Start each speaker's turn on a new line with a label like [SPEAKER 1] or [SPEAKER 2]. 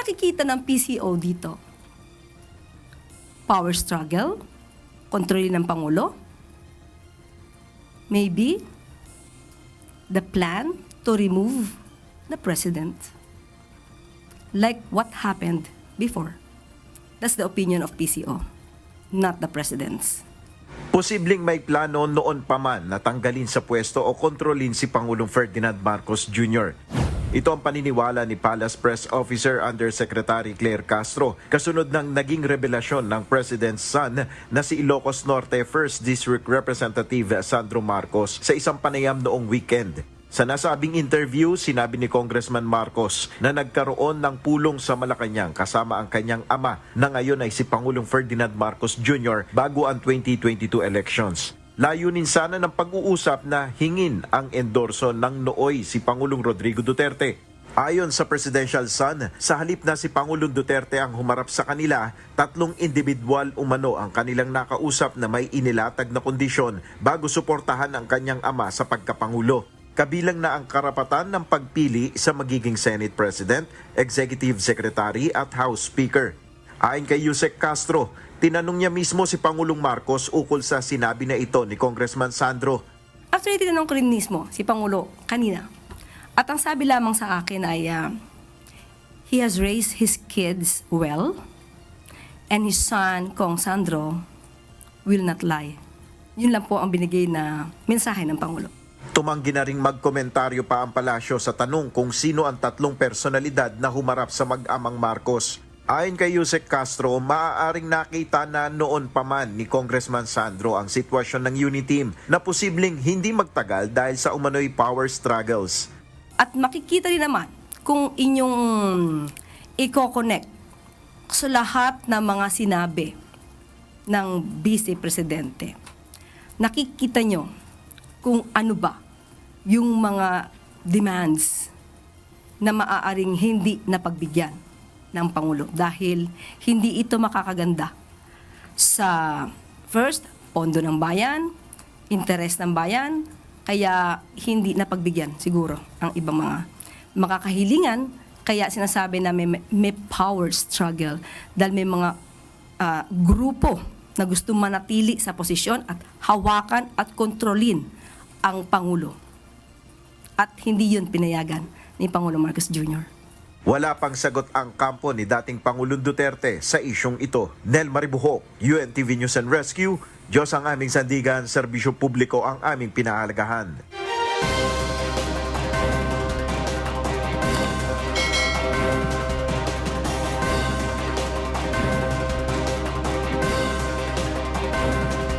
[SPEAKER 1] nakikita ng PCO dito? Power struggle? Kontrolin ng Pangulo? Maybe the plan to remove the President. Like what happened before. That's the opinion of PCO, not the President's.
[SPEAKER 2] Posibleng may plano noon pa man na tanggalin sa pwesto o kontrolin si Pangulong Ferdinand Marcos Jr. Ito ang paniniwala ni Palace Press Officer Undersecretary Claire Castro kasunod ng naging revelasyon ng President's son na si Ilocos Norte 1st District Representative Sandro Marcos sa isang panayam noong weekend. Sa nasabing interview, sinabi ni Congressman Marcos na nagkaroon ng pulong sa Malacanang kasama ang kanyang ama na ngayon ay si Pangulong Ferdinand Marcos Jr. bago ang 2022 elections. Layunin sana ng pag-uusap na hingin ang endorso ng nooy si Pangulong Rodrigo Duterte. Ayon sa presidential son, sa halip na si Pangulong Duterte ang humarap sa kanila, 3 individual umano ang kanilang nakausap na may inilatag na kondisyon bago suportahan ang kanyang ama sa pagkapangulo. Kabilang na ang karapatan ng pagpili sa magiging Senate President, Executive Secretary at House Speaker. Ayon kay Yusek Castro, tinanong niya mismo si Pangulong Marcos ukol sa sinabi na ito ni Congressman Sandro.
[SPEAKER 1] Actually, tinanong ko rin mismo si Pangulo kanina. At ang sabi lamang sa akin ay, he has raised his kids well, and his son, Kong Sandro, will not lie. Yun lang po ang binigay na mensahe ng Pangulo.
[SPEAKER 2] Tumanggi na ring magkomentaryo pa ang palasyo sa tanong kung sino ang 3 personalidad na humarap sa mag-amang Marcos. Ayon kay Yusek Castro, maaaring nakita na noon pa man ni Congressman Sandro ang sitwasyon ng UNITEAM na posibleng hindi magtagal dahil sa umano'y power struggles.
[SPEAKER 1] At makikita rin naman kung inyong i-connect sa lahat ng mga sinabi ng Vice Presidente. Nakikita nyo kung ano ba yung mga demands na maaaring hindi napagbigyan ng Pangulo dahil hindi ito makakaganda sa first, pondo ng bayan, interes ng bayan, kaya hindi napagbigyan siguro ang ibang mga makakahilingan, kaya sinasabi na may power struggle dahil may mga grupo na gusto manatili sa posisyon at hawakan at kontrolin ang Pangulo. At hindi yun pinayagan ni Pangulong Marcos Jr.
[SPEAKER 2] Wala pang sagot ang kampo ni dating Pangulong Duterte sa isyong ito. Nel Maribuhok, UNTV News and Rescue, Diyos ang aming sandigan, serbisyo publiko ang aming pinahalagahan.